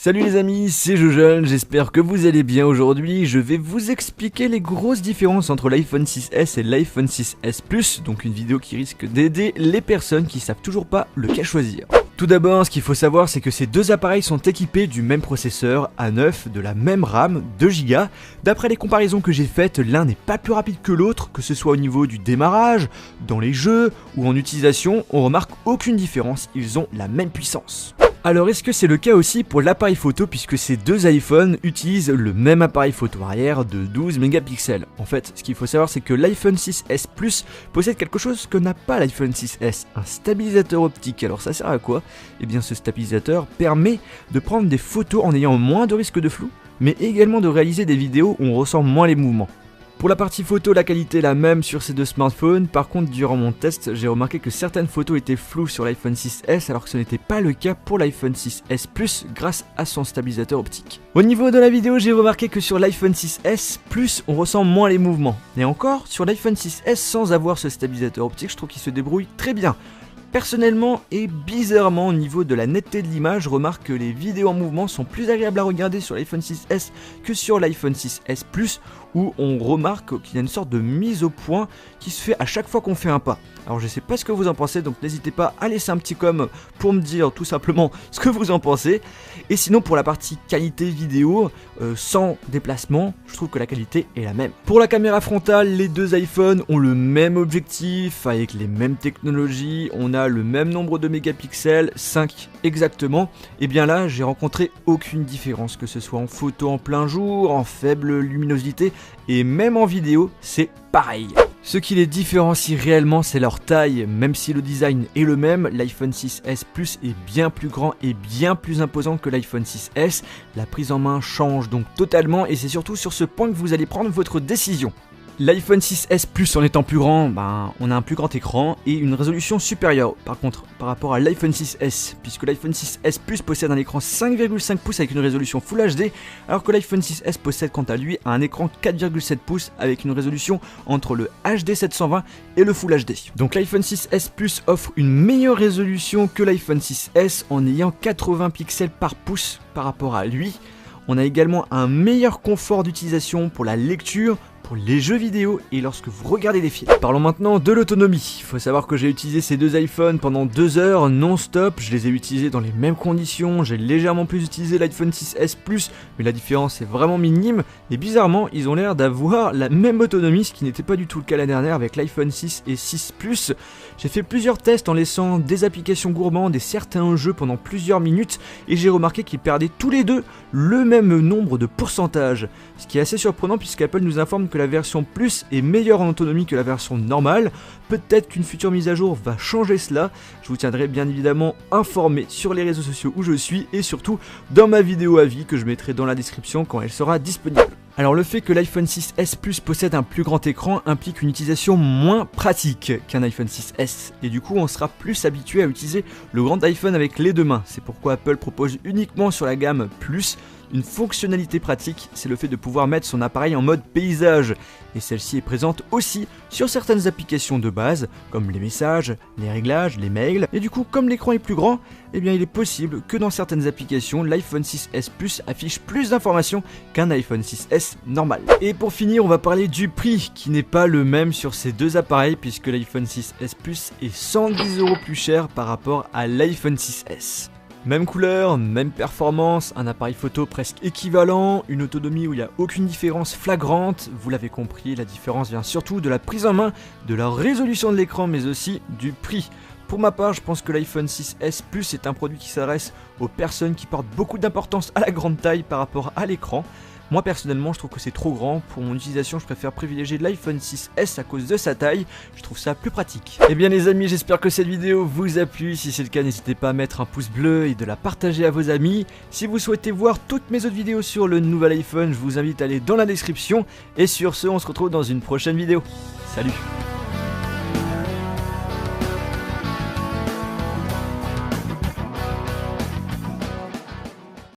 Salut les amis, c'est Jojon, j'espère que vous allez bien aujourd'hui. Je vais vous expliquer les grosses différences entre l'iPhone 6S et l'iPhone 6S Plus, donc une vidéo qui risque d'aider les personnes qui savent toujours pas lequel choisir. Tout d'abord, ce qu'il faut savoir, c'est que ces deux appareils sont équipés du même processeur A9, de la même RAM, 2Go. D'après les comparaisons que j'ai faites, l'un n'est pas plus rapide que l'autre, que ce soit au niveau du démarrage, dans les jeux ou en utilisation, on remarque aucune différence, ils ont la même puissance. Alors est-ce que c'est le cas aussi pour l'appareil photo puisque ces deux iPhones utilisent le même appareil photo arrière de 12 mégapixels. En fait, ce qu'il faut savoir c'est que l'iPhone 6S Plus possède quelque chose que n'a pas l'iPhone 6S, un stabilisateur optique. Alors ça sert à quoi? Eh bien ce stabilisateur permet de prendre des photos en ayant moins de risque de flou, mais également de réaliser des vidéos où on ressent moins les mouvements. Pour la partie photo, la qualité est la même sur ces deux smartphones. Par contre, durant mon test, j'ai remarqué que certaines photos étaient floues sur l'iPhone 6S alors que ce n'était pas le cas pour l'iPhone 6S Plus grâce à son stabilisateur optique. Au niveau de la vidéo, j'ai remarqué que sur l'iPhone 6S Plus, on ressent moins les mouvements. Et encore, sur l'iPhone 6S sans avoir ce stabilisateur optique, je trouve qu'il se débrouille très bien. Personnellement et bizarrement au niveau de la netteté de l'image, je remarque que les vidéos en mouvement sont plus agréables à regarder sur l'iPhone 6S que sur l'iPhone 6S Plus où on remarque qu'il y a une sorte de mise au point qui se fait à chaque fois qu'on fait un pas. Alors je sais pas ce que vous en pensez, donc n'hésitez pas à laisser un petit com pour me dire tout simplement ce que vous en pensez. Et sinon pour la partie qualité vidéo, sans déplacement, je trouve que la qualité est la même. Pour la caméra frontale, les deux iPhones ont le même objectif, avec les mêmes technologies, on a le même nombre de mégapixels, 5 exactement. Et bien là, j'ai rencontré aucune différence, que ce soit en photo en plein jour, en faible luminosité, et même en vidéo, c'est pareil. Ce qui les différencie réellement, c'est leur taille. Même si le design est le même, l'iPhone 6S Plus est bien plus grand et bien plus imposant que l'iPhone 6S. La prise en main change donc totalement et c'est surtout sur ce point que vous allez prendre votre décision. L'iPhone 6S Plus en étant plus grand, on a un plus grand écran et une résolution supérieure. Par contre, par rapport à l'iPhone 6S, puisque l'iPhone 6S Plus possède un écran 5,5 pouces avec une résolution Full HD, alors que l'iPhone 6S possède quant à lui un écran 4,7 pouces avec une résolution entre le HD 720 et le Full HD. Donc l'iPhone 6S Plus offre une meilleure résolution que l'iPhone 6S en ayant 80 pixels par pouce par rapport à lui. On a également un meilleur confort d'utilisation pour la lecture, pour les jeux vidéo et lorsque vous regardez des films. Parlons maintenant de l'autonomie. Il faut savoir que j'ai utilisé ces deux iPhones pendant 2 heures non-stop. Je les ai utilisés dans les mêmes conditions. J'ai légèrement plus utilisé l'iPhone 6S Plus, mais la différence est vraiment minime. Et bizarrement, ils ont l'air d'avoir la même autonomie, ce qui n'était pas du tout le cas la dernière avec l'iPhone 6 et 6 Plus. J'ai fait plusieurs tests en laissant des applications gourmandes et certains jeux pendant plusieurs minutes et j'ai remarqué qu'ils perdaient tous les deux le même nombre de pourcentages. Ce qui est assez surprenant puisqu'Apple nous informe que la version Plus est meilleure en autonomie que la version normale. Peut-être qu'une future mise à jour va changer cela. Je vous tiendrai bien évidemment informé sur les réseaux sociaux où je suis et surtout dans ma vidéo avis que je mettrai dans la description quand elle sera disponible. Alors le fait que l'iPhone 6S Plus possède un plus grand écran implique une utilisation moins pratique qu'un iPhone 6S et du coup on sera plus habitué à utiliser le grand iPhone avec les deux mains. C'est pourquoi Apple propose uniquement sur la gamme Plus une fonctionnalité pratique, c'est le fait de pouvoir mettre son appareil en mode paysage et celle-ci est présente aussi sur certaines applications de base comme les messages, les réglages, les mails et du coup comme l'écran est plus grand, eh bien il est possible que dans certaines applications l'iPhone 6S Plus affiche plus d'informations qu'un iPhone 6S normal. Et pour finir on va parler du prix qui n'est pas le même sur ces deux appareils puisque l'iPhone 6S Plus est 110 € plus cher par rapport à l'iPhone 6S. Même couleur, même performance, un appareil photo presque équivalent, une autonomie où il n'y a aucune différence flagrante. Vous l'avez compris, la différence vient surtout de la prise en main, de la résolution de l'écran mais aussi du prix. Pour ma part, je pense que l'iPhone 6S Plus est un produit qui s'adresse aux personnes qui portent beaucoup d'importance à la grande taille par rapport à l'écran. Moi personnellement je trouve que c'est trop grand, pour mon utilisation je préfère privilégier l'iPhone 6S à cause de sa taille, je trouve ça plus pratique. Et bien les amis, j'espère que cette vidéo vous a plu, si c'est le cas n'hésitez pas à mettre un pouce bleu et de la partager à vos amis. Si vous souhaitez voir toutes mes autres vidéos sur le nouvel iPhone, je vous invite à aller dans la description. Et sur ce, on se retrouve dans une prochaine vidéo. Salut!